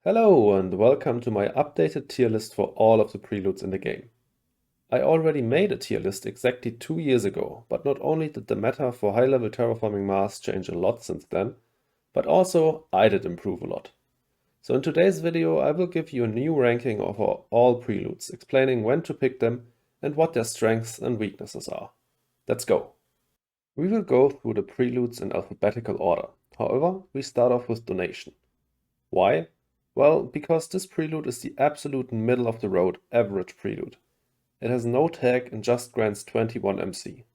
Hello and welcome to my updated tier list for all of the preludes in the game. I already made a tier list exactly 2 years ago, but not only did the meta for high-level Terraforming Mars change a lot since then, but also I did improve a lot. So in today's video I will give you a new ranking of all preludes, explaining when to pick them and what their strengths and weaknesses are. Let's go! We will go through the preludes in alphabetical order. However, we start off with donation. Why? Well, because this prelude is the absolute middle of the road average prelude. It has no tag and just grants 21 MC.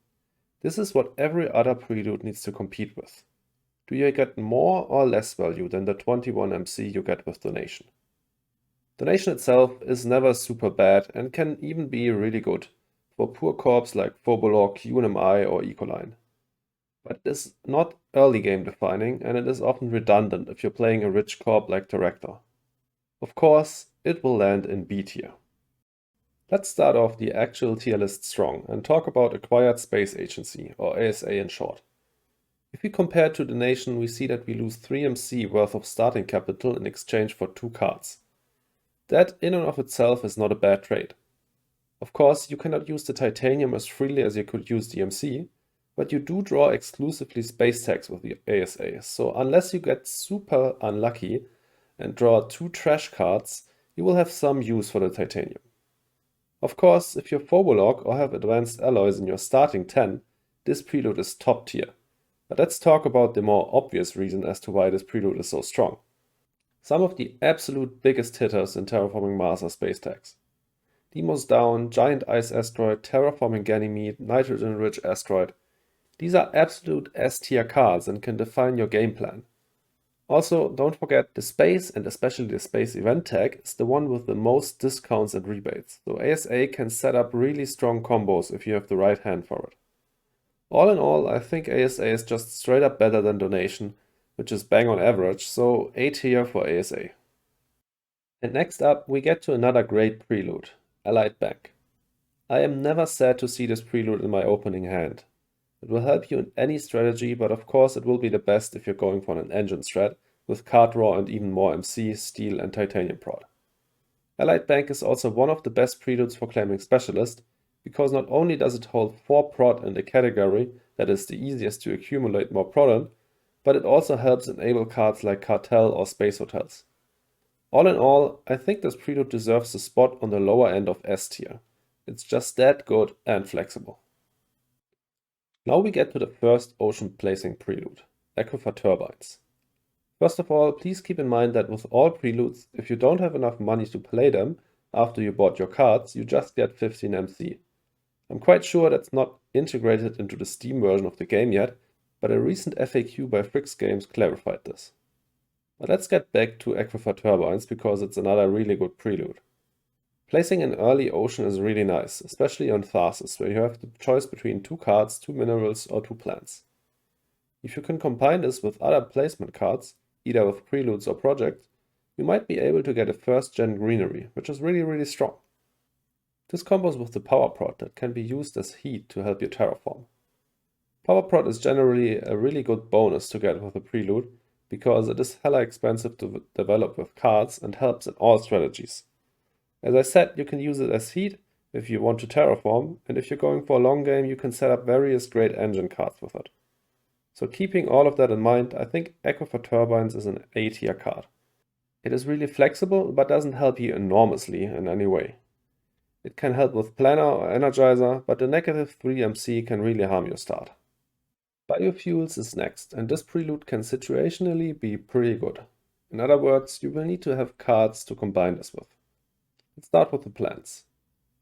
This is what every other prelude needs to compete with. Do you get more or less value than the 21 MC you get with donation? Donation itself is never super bad and can even be really good for poor corps like Phobolog, UNMI or Ecoline. But it is not early game defining and it is often redundant if you're playing a rich corp like Director. Of course, it will land in B tier. Let's start off the actual tier list strong and talk about Acquired Space Agency, or ASA in short. If we compare to donation, we see that we lose 3 MC worth of starting capital in exchange for 2 cards. That in and of itself is not a bad trade. Of course, you cannot use the titanium as freely as you could use the MC, but you do draw exclusively space tags with the ASA, so unless you get super unlucky and draw 2 trash cards, you will have some use for the titanium. Of course, if you're Phobolog or have advanced alloys in your starting 10, this prelude is top tier. But let's talk about the more obvious reason as to why this prelude is so strong. Some of the absolute biggest hitters in Terraforming Mars are space tags. Deimos Down, Giant Ice Asteroid, Terraforming Ganymede, Nitrogen-Rich Asteroid. These are absolute S tier cards and can define your game plan. Also, don't forget the space and especially the space event tag is the one with the most discounts and rebates, so ASA can set up really strong combos if you have the right hand for it. All in all, I think ASA is just straight up better than donation, which is bang on average, so A tier for ASA. And next up, we get to another great prelude, Allied Bank. I am never sad to see this prelude in my opening hand. It will help you in any strategy, but of course it will be the best if you're going for an engine strat, with card draw and even more MC, steel and titanium prod. Allied Bank is also one of the best preludes for claiming specialist, because not only does it hold 4 prod in the category that is the easiest to accumulate more prod in, but it also helps enable cards like Cartel or Space Hotels. All in all, I think this prelude deserves a spot on the lower end of S tier. It's just that good and flexible. Now we get to the first ocean placing prelude, Aquifer Turbines. First of all, please keep in mind that with all preludes, if you don't have enough money to play them after you bought your cards, you just get 15 MC. I'm quite sure that's not integrated into the Steam version of the game yet, but a recent FAQ by Fricks Games clarified this. But let's get back to Aquifer Turbines because it's another really good prelude. Placing an early ocean is really nice, especially on Tharsis, where you have the choice between 2 cards, 2 minerals or 2 plants. If you can combine this with other placement cards, either with preludes or projects, you might be able to get a first gen greenery, which is really strong. This combos with the power prod that can be used as heat to help you terraform. Power prod is generally a really good bonus to get with a prelude, because it is hella expensive to develop with cards and helps in all strategies. As I said, you can use it as heat if you want to terraform, and if you're going for a long game, you can set up various great engine cards with it. So keeping all of that in mind, I think Aquifer Turbines is an A tier card. It is really flexible, but doesn't help you enormously in any way. It can help with Planner or Energizer, but the negative 3 MC can really harm your start. Biofuels is next, and this prelude can situationally be pretty good. In other words, you will need to have cards to combine this with. Let's start with the plants.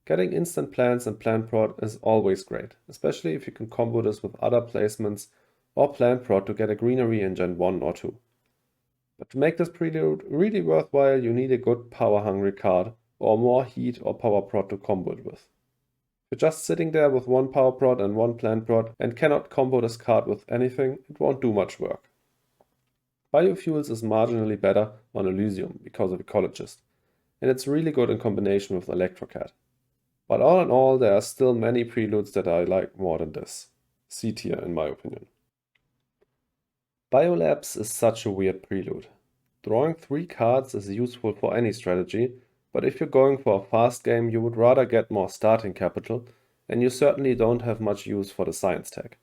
Getting instant plants and plant prod is always great, especially if you can combo this with other placements or plant prod to get a greenery in Gen 1 or 2. But to make this prelude really worthwhile, you need a good power hungry card or more heat or power prod to combo it with. If you're just sitting there with 1 power prod and 1 plant prod and cannot combo this card with anything, it won't do much work. Biofuels is marginally better on Elysium because of Ecologist, and it's really good in combination with Electrocat. But all in all, there are still many preludes that I like more than this. C tier in my opinion. Biolabs is such a weird prelude. Drawing 3 cards is useful for any strategy, but if you're going for a fast game, you would rather get more starting capital, and you certainly don't have much use for the science tag.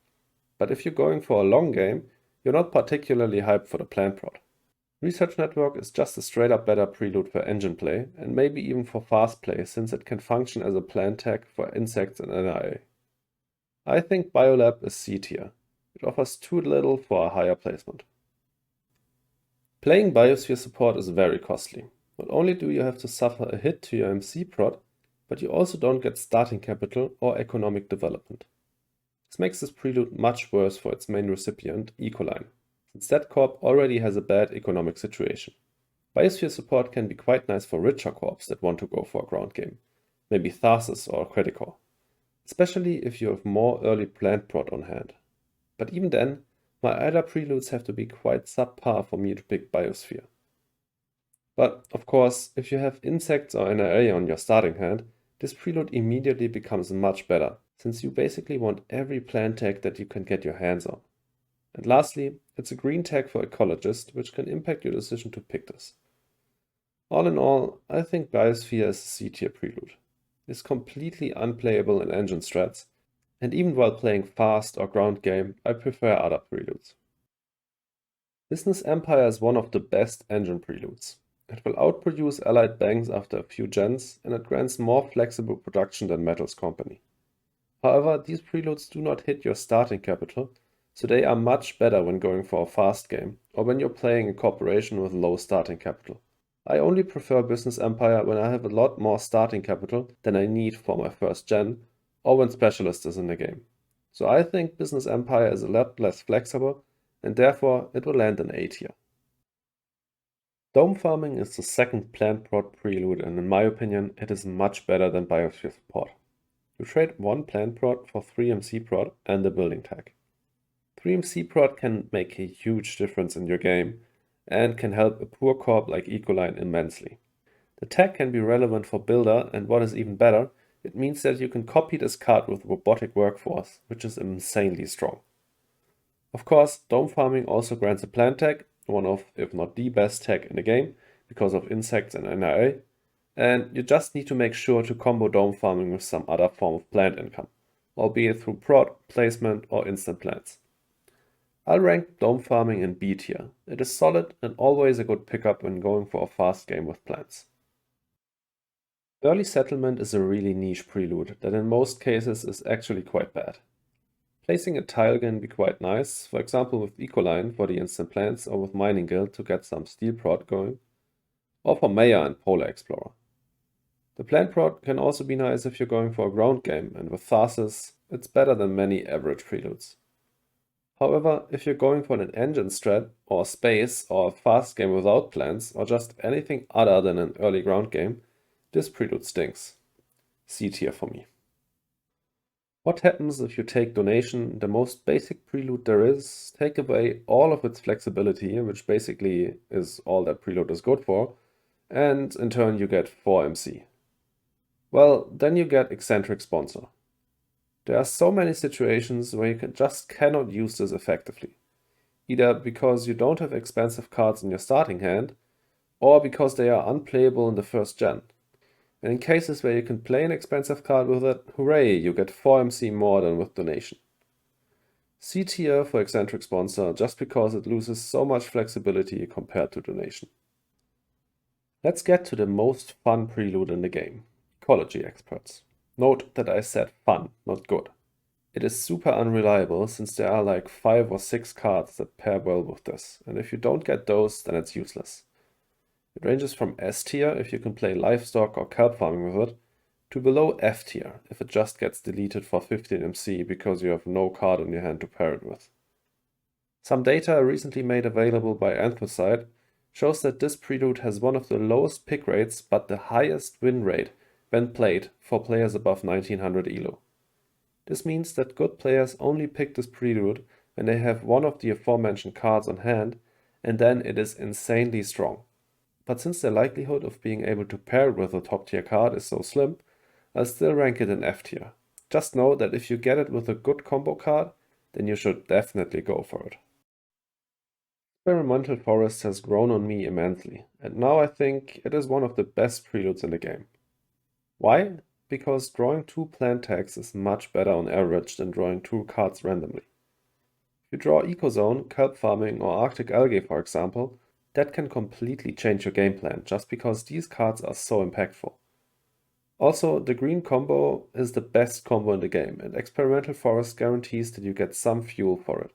But if you're going for a long game, you're not particularly hyped for the plant prod. Research Network is just a straight up better prelude for engine play, and maybe even for fast play, since it can function as a plant tag for insects and NIA. I think Biolab is C tier. It offers too little for a higher placement. Playing Biosphere Support is very costly. Not only do you have to suffer a hit to your MC prod, but you also don't get starting capital or economic development. This makes this prelude much worse for its main recipient, Ecology, since that corp already has a bad economic situation. Biosphere Support can be quite nice for richer corps that want to go for a ground game, maybe Tharsis or Credicore, especially if you have more early plant prod on hand. But even then, my other preludes have to be quite subpar for me to pick Biosphere. But of course, if you have insects or NIA on your starting hand, this prelude immediately becomes much better, since you basically want every plant tag that you can get your hands on. And lastly, it's a green tag for ecologist, which can impact your decision to pick this. All in all, I think Biosphere is a C tier prelude. It's completely unplayable in engine strats, and even while playing fast or ground game, I prefer other preludes. Business Empire is one of the best engine preludes. It will outproduce allied banks after a few gens, and it grants more flexible production than Metals Company. However, these preludes do not hit your starting capital, so they are much better when going for a fast game, or when you're playing in corporation with low starting capital. I only prefer Business Empire when I have a lot more starting capital than I need for my first gen, or when Specialist is in the game. So I think Business Empire is a lot less flexible, and therefore it will land in A tier. Dome farming is the second plant prod prelude, and in my opinion, it is much better than Biosphere Support. You trade 1 plant prod for 3 MC prod and the building tag. 3 MC prod can make a huge difference in your game, and can help a poor corp like Ecoline immensely. The tag can be relevant for builder, and what is even better, it means that you can copy this card with robotic workforce, which is insanely strong. Of course, dome farming also grants a plant tag, one of, if not the best tag in the game, because of insects and NIA, and you just need to make sure to combo dome farming with some other form of plant income, albeit through prod, placement, or instant plants. I'll rank dome farming in B tier. It is solid and always a good pickup when going for a fast game with plants. Early settlement is a really niche prelude that in most cases is actually quite bad. Placing a tile can be quite nice, for example with Ecoline for the instant plants, or with Mining Guild to get some steel prod going, or for Maya and Polar Explorer. The plant prod can also be nice if you're going for a ground game, and with Tharsis, it's better than many average preludes. However, if you're going for an engine strat, or space, or a fast game without plants, or just anything other than an early ground game, this prelude stinks. C tier for me. What happens if you take donation, the most basic prelude there is, take away all of its flexibility, which basically is all that prelude is good for, and in turn you get 4 MC? Well, then you get Excentric Sponsor. There are so many situations where you just cannot use this effectively, either because you don't have expensive cards in your starting hand, or because they are unplayable in the first gen. And in cases where you can play an expensive card with it, hooray, you get 4 MC more than with donation. C tier for Excentric Sponsor just because it loses so much flexibility compared to donation. Let's get to the most fun prelude in the game, Ecology Experts. Note that I said fun, not good. It is super unreliable since there are like 5 or 6 cards that pair well with this, and if you don't get those, then it's useless. It ranges from S tier if you can play livestock or kelp farming with it, to below F tier if it just gets deleted for 15 MC because you have no card in your hand to pair it with. Some data recently made available by Anthracite shows that this prelude has one of the lowest pick rates but the highest win rate when played for players above 1900 elo. This means that good players only pick this prelude when they have one of the aforementioned cards on hand, and then it is insanely strong. But since the likelihood of being able to pair it with a top tier card is so slim, I'll still rank it in F tier. Just know that if you get it with a good combo card, then you should definitely go for it. Experimental Forest has grown on me immensely, and now I think it is one of the best preludes in the game. Why? Because drawing 2 plant tags is much better on average than drawing 2 cards randomly. If you draw Ecozone, kelp farming, or Arctic algae for example, that can completely change your game plan just because these cards are so impactful. Also, the green combo is the best combo in the game, and Experimental Forest guarantees that you get some fuel for it.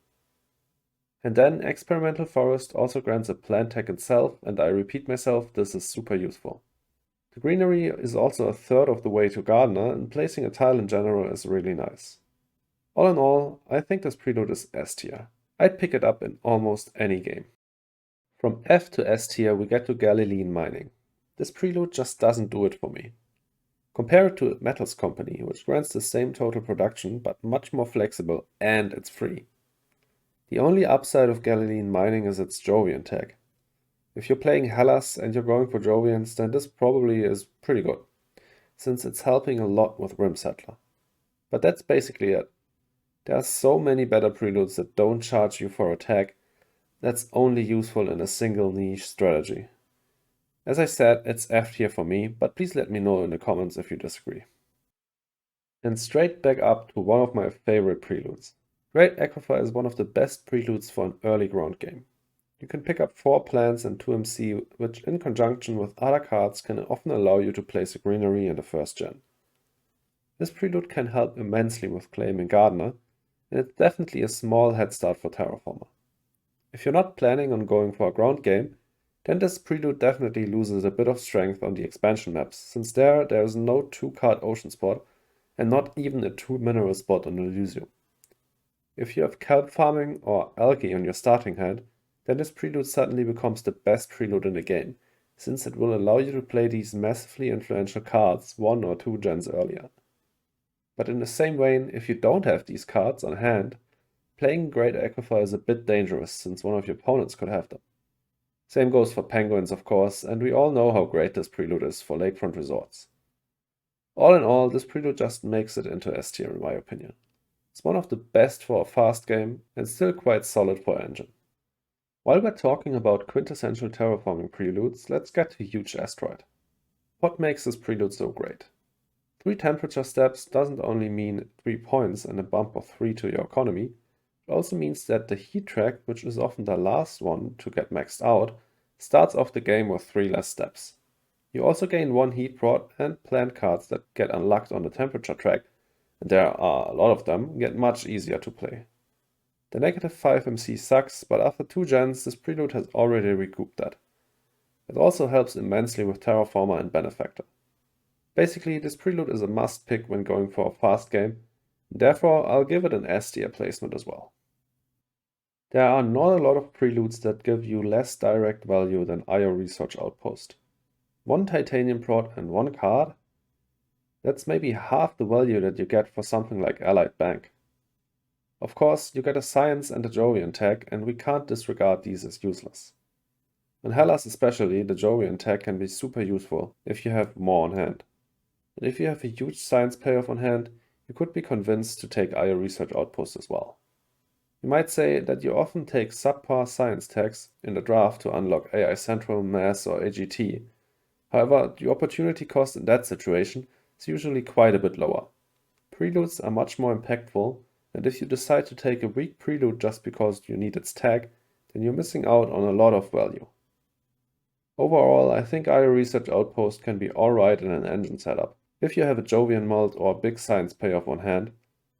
And then Experimental Forest also grants a plant tag itself, and I repeat myself, this is super useful. The greenery is also a third of the way to Gardener, and placing a tile in general is really nice. All in all, I think this prelude is S tier. I'd pick it up in almost any game. From F to S tier we get to Galilean Mining. This prelude just doesn't do it for me. Compare it to Metals Company, which grants the same total production but much more flexible, and it's free. The only upside of Galilean Mining is its Jovian tag. If you're playing Hellas and you're going for Jovians, then this probably is pretty good, since it's helping a lot with Rim Settler. But that's basically it. There are so many better preludes that don't charge you for a tag that's only useful in a single niche strategy. As I said, it's F tier for me, but please let me know in the comments if you disagree. And straight back up to one of my favorite preludes. Great Aquifer is one of the best preludes for an early ground game. You can pick up 4 plants and 2 MC, which in conjunction with other cards can often allow you to place a greenery in the first gen. This prelude can help immensely with claiming Gardener, and it's definitely a small head start for Terraformer. If you're not planning on going for a ground game, then this prelude definitely loses a bit of strength on the expansion maps, since there is no 2-card ocean spot and not even a 2-mineral spot on Elysium. If you have kelp farming or algae on your starting hand, then this prelude suddenly becomes the best prelude in the game, since it will allow you to play these massively influential cards 1 or 2 gens earlier. But in the same vein, if you don't have these cards on hand, playing Great Aquifer is a bit dangerous, since one of your opponents could have them. Same goes for penguins, of course, and we all know how great this prelude is for lakefront resorts. All in all, this prelude just makes it into S tier in my opinion. It's one of the best for a fast game, and still quite solid for engine. While we're talking about quintessential terraforming preludes, let's get to Huge Asteroid. What makes this prelude so great? 3 temperature steps doesn't only mean 3 points and a bump of 3 to your economy, it also means that the heat track, which is often the last one to get maxed out, starts off the game with 3 less steps. You also gain 1 heat prod, and plant cards that get unlocked on the temperature track, and there are a lot of them, get much easier to play. The -5 MC sucks, but after 2 gens this prelude has already recouped that. It also helps immensely with Terraformer and Benefactor. Basically, this prelude is a must pick when going for a fast game, and therefore I'll give it an S tier placement as well. There are not a lot of preludes that give you less direct value than IO Research Outpost. 1 titanium prod and 1 card? That's maybe half the value that you get for something like Allied Bank. Of course, you get a science and a Jovian tag, and we can't disregard these as useless. On Hellas especially, the Jovian tag can be super useful if you have more on hand. And if you have a huge science payoff on hand, you could be convinced to take IO Research Outpost as well. You might say that you often take subpar science tags in the draft to unlock AI Central, Mass or AGT. However, the opportunity cost in that situation is usually quite a bit lower. Preludes are much more impactful, and if you decide to take a weak prelude just because you need its tag, then you're missing out on a lot of value. Overall, I think IO Research Outpost can be alright in an engine setup, if you have a Jovian mult or a big science payoff on hand,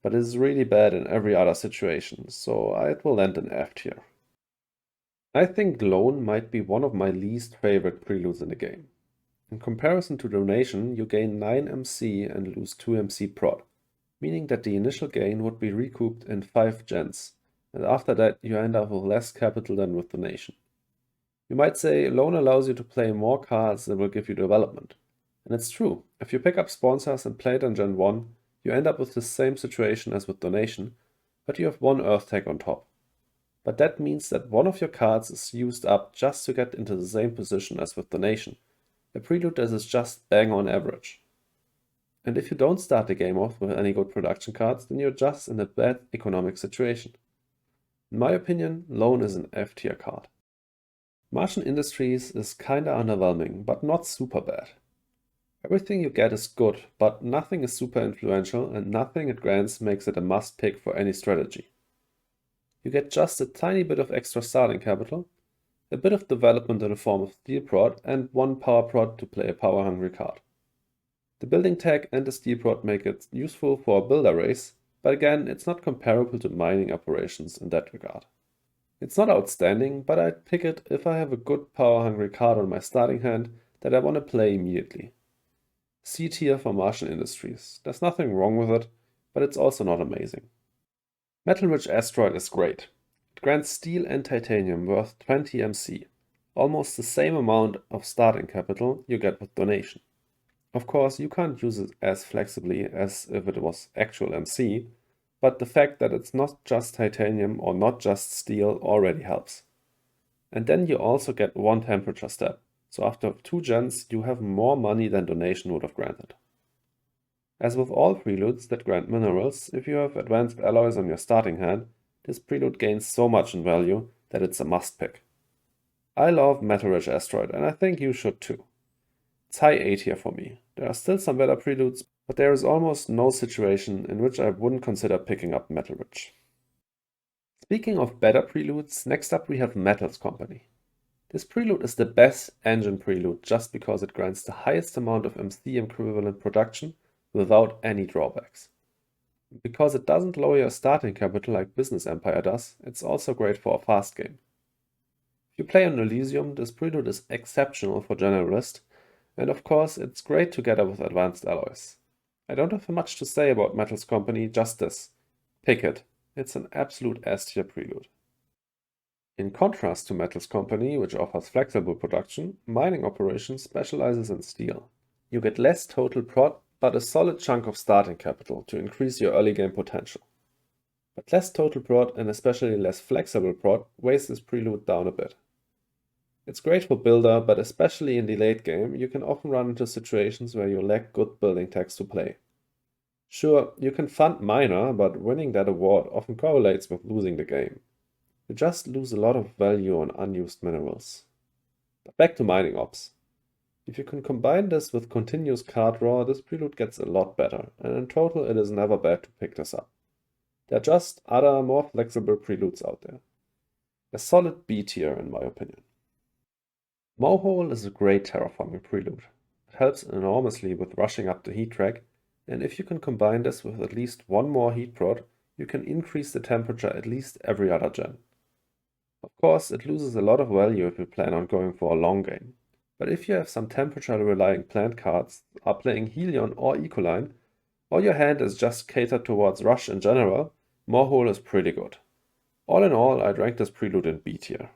but it is really bad in every other situation, so it will land in F tier. I think Loan might be one of my least favorite preludes in the game. In comparison to Donation, you gain 9 MC and lose 2 MC prod, meaning that the initial gain would be recouped in 5 gens, and after that you end up with less capital than with Donation. You might say Loan allows you to play more cards that will give you development. And it's true, if you pick up sponsors and play it in Gen 1, you end up with the same situation as with Donation, but you have 1 Earth tag on top. But that means that one of your cards is used up just to get into the same position as with Donation, a prelude that is just bang on average. And if you don't start the game off with any good production cards, then you're just in a bad economic situation. In my opinion, Loan is an F tier card. Martian Industries is kinda underwhelming, but not super bad. Everything you get is good, but nothing is super influential and nothing it grants makes it a must pick for any strategy. You get just a tiny bit of extra starting capital, a bit of development in the form of steel prod, and one power prod to play a power-hungry card. The building tech and the steel prod make it useful for a builder race, but again, it's not comparable to mining operations in that regard. It's not outstanding, but I'd pick it if I have a good power-hungry card on my starting hand that I want to play immediately. C tier for Martian Industries. There's nothing wrong with it, but it's also not amazing. Metal-rich Asteroid is great. It grants steel and titanium worth 20 MC, almost the same amount of starting capital you get with donation. Of course, you can't use it as flexibly as if it was actual MC, but the fact that it's not just titanium or not just steel already helps. And then you also get one temperature step, so after 2 gens you have more money than donation would have granted. As with all preludes that grant minerals, if you have advanced alloys on your starting hand, this prelude gains so much in value that it's a must pick. I love metal-rich Asteroid, and I think you should too. It's high A tier for me. There are still some better preludes, but there is almost no situation in which I wouldn't consider picking up metal-rich. Speaking of better preludes, next up we have Metals Company. This prelude is the best engine prelude just because it grants the highest amount of MC equivalent production without any drawbacks. Because it doesn't lower your starting capital like Business Empire does, it's also great for a fast game. If you play on Elysium, this prelude is exceptional for Generalist, and of course it's great together with advanced alloys. I don't have much to say about Metals Company, just this. Pick it. It's an absolute S-tier prelude. In contrast to Metals Company, which offers flexible production, Mining Operations specializes in steel. You get less total prod, but a solid chunk of starting capital to increase your early game potential. But less total prod and especially less flexible prod weighs this prelude down a bit. It's great for builder, but especially in the late game, you can often run into situations where you lack good building techs to play. Sure, you can fund miner, but winning that award often correlates with losing the game. You just lose a lot of value on unused minerals. But back to mining ops. If you can combine this with continuous card draw, this prelude gets a lot better, and in total it is never bad to pick this up. There are just other, more flexible preludes out there. A solid B tier in my opinion. Mohole is a great terraforming prelude. It helps enormously with rushing up the heat track, and if you can combine this with at least one more heat prod, you can increase the temperature at least every other gen. Of course, it loses a lot of value if you plan on going for a long game. But if you have some temperature-relying plant cards, are playing Helion or Ecoline, or your hand is just catered towards Rush in general, Mohole is pretty good. All in all, I'd rank this prelude in B tier.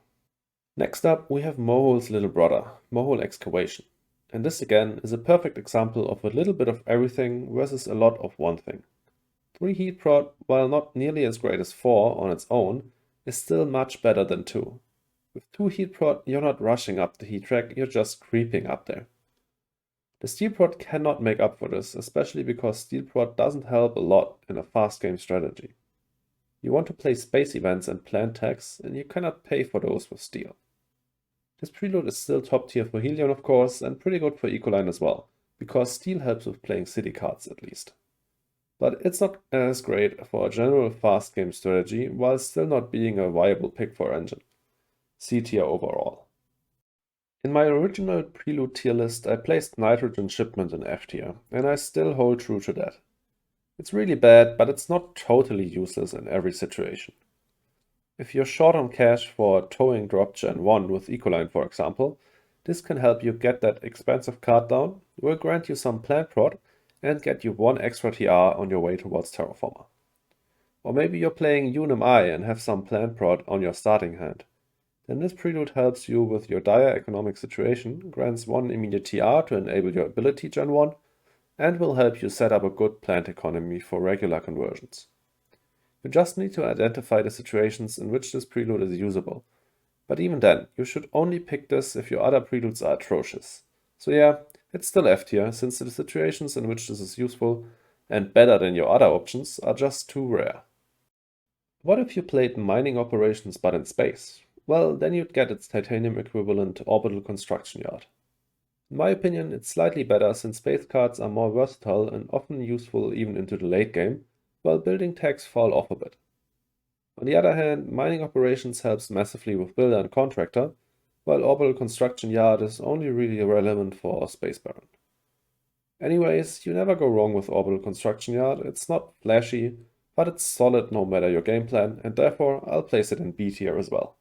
Next up, we have Mohole's little brother, Mohole Excavation. And this again is a perfect example of a little bit of everything versus a lot of one thing. 3 heat prod, while not nearly as great as 4 on its own, is still much better than 2. With 2 heat prod, you're not rushing up the heat track, you're just creeping up there. The steel prod cannot make up for this, especially because steel prod doesn't help a lot in a fast game strategy. You want to play space events and plant tags, and you cannot pay for those with steel. This prelude is still top tier for Helion of course, and pretty good for Ecoline as well, because steel helps with playing city cards at least. But it's not as great for a general fast game strategy, while still not being a viable pick for engine. C tier overall. In my original prelude tier list, I placed nitrogen shipment in F tier, and I still hold true to that. It's really bad, but it's not totally useless in every situation. If you're short on cash for towing drop Gen 1 with Ecoline for example, this can help you get that expensive card down, will grant you some plant prod, and get you 1 extra TR on your way towards Terraformer. Or maybe you're playing UNMI and have some plant prod on your starting hand. Then this prelude helps you with your dire economic situation, grants 1 immediate TR to enable your ability Gen 1, and will help you set up a good plant economy for regular conversions. You just need to identify the situations in which this prelude is usable. But even then, you should only pick this if your other preludes are atrocious. So yeah, it's still F tier, since the situations in which this is useful and better than your other options are just too rare. What if you played mining operations but in space? well, then you'd get its titanium equivalent Orbital construction yard. In my opinion, it's slightly better since space cards are more versatile and often useful even into the late game, while building techs fall off a bit. On the other hand, mining operations helps massively with builder and contractor, while Orbital construction yard is only really relevant for Space Baron. Anyways, you never go wrong with Orbital construction yard. It's not flashy, but it's solid no matter your game plan, and therefore I'll place it in B tier as well.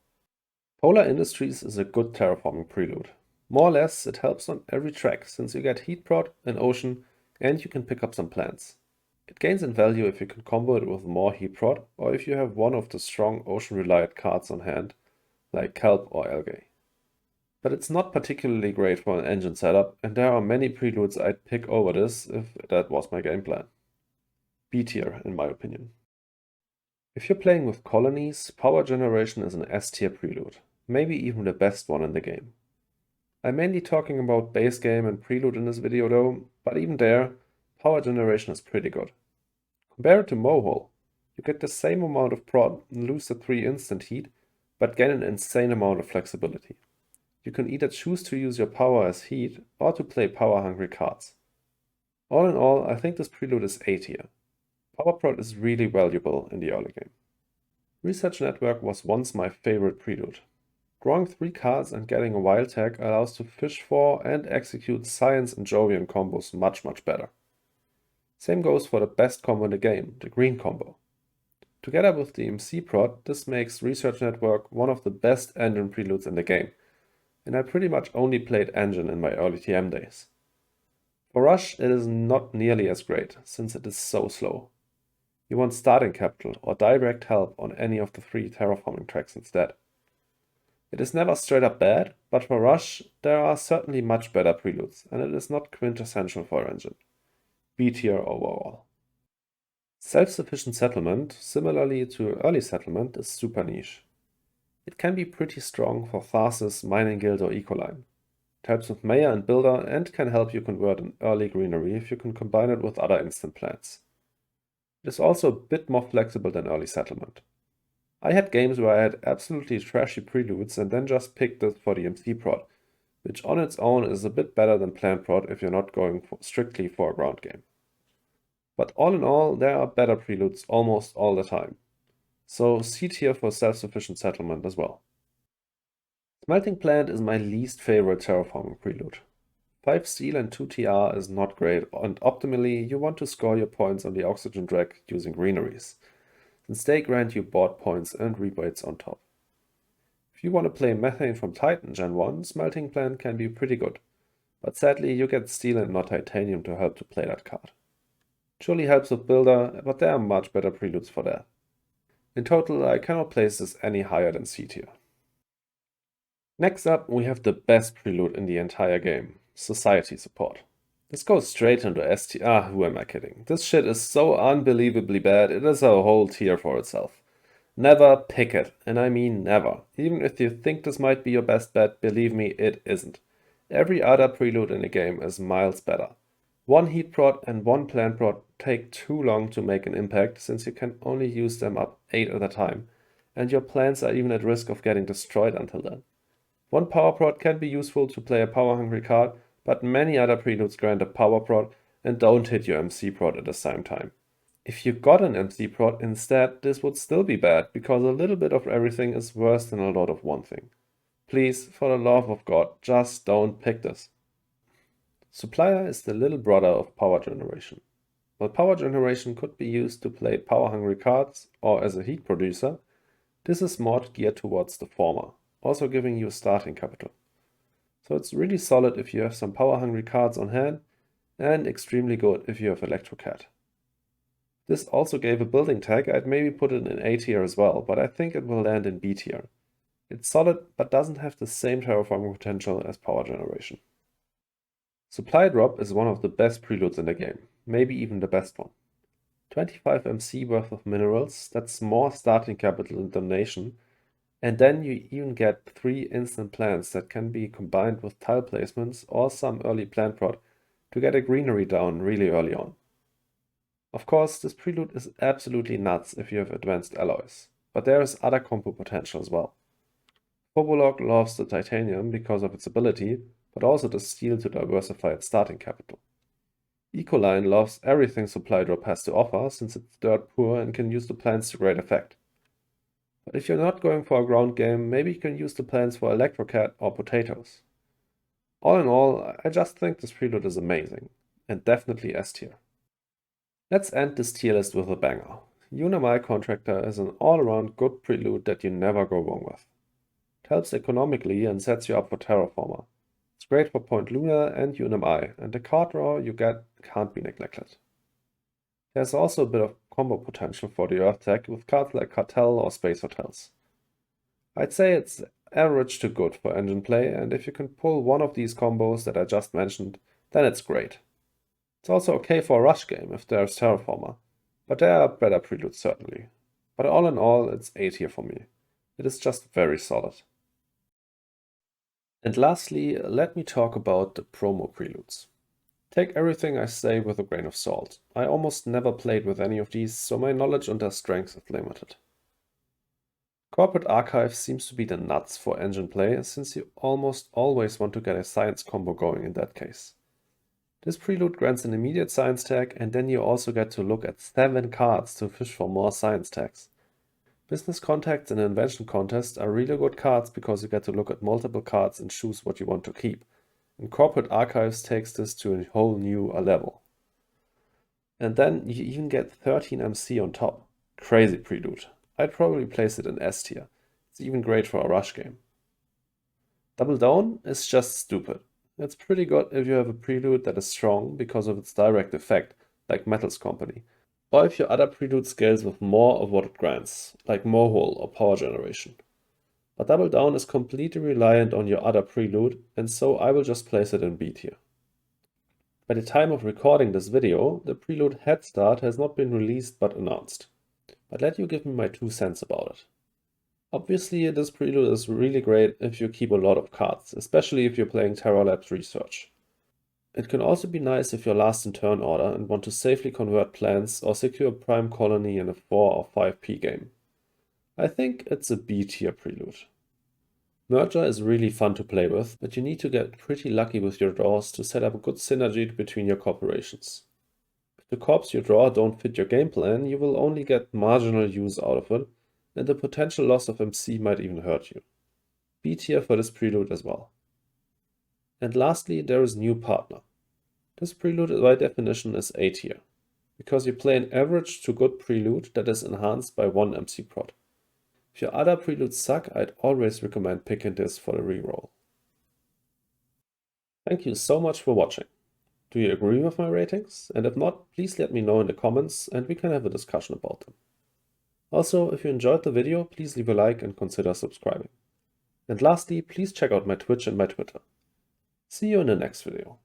Polar Industries is a good terraforming prelude. More or less, it helps on every track, since you get heat prod, an ocean, and you can pick up some plants. It gains in value if you can combo it with more heat prod, or if you have one of the strong ocean-reliant cards on hand, like kelp or algae. But it's not particularly great for an engine setup, and there are many preludes I'd pick over this if that was my game plan. B tier, in my opinion. If you're playing with colonies, power generation is an S tier prelude, maybe even the best one in the game. I'm mainly talking about base game and prelude in this video though, but even there, power generation is pretty good. Compare it to Mohole. You get the same amount of prod and lose the 3 instant heat, but gain an insane amount of flexibility. You can either choose to use your power as heat or to play power-hungry cards. All in all, I think this prelude is A tier. Power prod is really valuable in the early game. Research Network was once my favorite prelude. Drawing 3 cards and getting a wild tag allows to fish for and execute science and Jovian combos much better. Same goes for the best combo in the game, the green combo. Together with the MC prod, this makes Research Network one of the best engine preludes in the game, and I pretty much only played engine in my early TM days. For Rush, it is not nearly as great, since it is so slow. You want starting capital or direct help on any of the 3 terraforming tracks instead. It is never straight up bad, but for Rush, there are certainly much better preludes, and it is not quintessential for engine. B tier overall. Self-sufficient settlement, similarly to early settlement, is super niche. It can be pretty strong for Tharsis, Mining Guild or Ecoline. It helps with Mayor and Builder and can help you convert an early greenery if you can combine it with other instant plants. It is also a bit more flexible than early settlement. I had games where I had absolutely trashy preludes and then just picked it for the MC prod, which on its own is a bit better than plant prod if you're not going strictly for a ground game. But all in all, there are better preludes almost all the time. So C tier for self-sufficient settlement as well. Smelting Plant is my least favorite terraforming prelude. 5 steel and 2 TR is not great, and optimally you want to score your points on the oxygen drag using greeneries, since they grant you board points and rebates on top. If you want to play Methane from Titan Gen 1, Smelting Plant can be pretty good, but sadly you get steel and not titanium to help to play that card. Surely helps with Builder, but there are much better preludes for that. In total, I cannot place this any higher than C tier. Next up, we have the best prelude in the entire game, Society Support. This goes straight into S tier. Who am I kidding? This shit is so unbelievably bad, it is a whole tier for itself. Never pick it, and I mean never. Even if you think this might be your best bet, believe me, it isn't. Every other prelude in the game is miles better. 1 heat prod and 1 plant prod take too long to make an impact, since you can only use them up 8 at a time, and your plants are even at risk of getting destroyed until then. 1 power prod can be useful to play a power-hungry card, but many other preludes grant a power prod and don't hit your MC prod at the same time. If you got an MC prod instead, this would still be bad, because a little bit of everything is worse than a lot of one thing. Please, for the love of God, just don't pick this. Supplier is the little brother of power generation. While power generation could be used to play power-hungry cards or as a heat producer, this is more geared towards the former, also giving you a starting capital. So it's really solid if you have some power-hungry cards on hand, and extremely good if you have Electrocat. This also gave a building tag. I'd maybe put it in A tier as well, but I think it will land in B tier. It's solid, but doesn't have the same terraforming potential as power generation. Supply drop is one of the best preludes in the game, maybe even the best one. 25 MC worth of minerals, that's more starting capital and donation, and then you even get 3 instant plants that can be combined with tile placements or some early plant prod to get a greenery down really early on. Of course, this prelude is absolutely nuts if you have advanced alloys, but there is other combo potential as well. Pobolog loves the titanium because of its ability, but also the steel to diversify its starting capital. Ecoline loves everything Supply Drop has to offer since it's dirt poor and can use the plants to great effect. But if you're not going for a ground game, maybe you can use the plants for Electrocat or potatoes. All in all, I just think this prelude is amazing, and definitely S tier. Let's end this tier list with a banger. UNMI Contractor is an all-around good prelude that you never go wrong with. It helps economically and sets you up for Terraformer. It's great for Point Lunar and UNMI, and the card draw you get can't be neglected. There's also a bit of combo potential for the Earth tech with cards like Cartel or Space Hotels. I'd say it's average to good for engine play, and if you can pull one of these combos that I just mentioned, then it's great. It's also okay for a rush game if there's Terraformer, but there are better preludes certainly. But all in all, it's A tier for me. It is just very solid. And lastly, let me talk about the promo preludes. Take everything I say with a grain of salt. I almost never played with any of these, so my knowledge on their strengths is limited. Corporate Archive seems to be the nuts for engine play, since you almost always want to get a science combo going in that case. This prelude grants an immediate science tag, and then you also get to look at 7 cards to fish for more science tags. Business Contacts and Invention Contest are really good cards because you get to look at multiple cards and choose what you want to keep. And Corporate Archives takes this to a whole new level. And then you even get 13 MC on top. Crazy prelude. I'd probably place it in S tier. It's even great for a rush game. Double Down is just stupid. It's pretty good if you have a prelude that is strong because of its direct effect, like Metals Company, or if your other prelude scales with more of what it grants, like Mohole or Power Generation. But Double Down is completely reliant on your other prelude, and so I will just place it in B tier. By the time of recording this video, the prelude Head Start has not been released but announced. But let you give me my 2 cents about it. Obviously, this prelude is really great if you keep a lot of cards, especially if you're playing Terra Labs Research. It can also be nice if you're last in turn order and want to safely convert plants or secure a prime colony in a 4 or 5p game. I think it's a B tier prelude. Merger is really fun to play with, but you need to get pretty lucky with your draws to set up a good synergy between your corporations. If the corps you draw don't fit your game plan, you will only get marginal use out of it, and the potential loss of MC might even hurt you. B tier for this prelude as well. And lastly, there is New Partner. This prelude by definition is A tier, because you play an average to good prelude that is enhanced by 1 MC prot. If your other preludes suck, I'd always recommend picking this for the reroll. Thank you so much for watching. Do you agree with my ratings? And if not, please let me know in the comments and we can have a discussion about them. Also, if you enjoyed the video, please leave a like and consider subscribing. And lastly, please check out my Twitch and my Twitter. See you in the next video.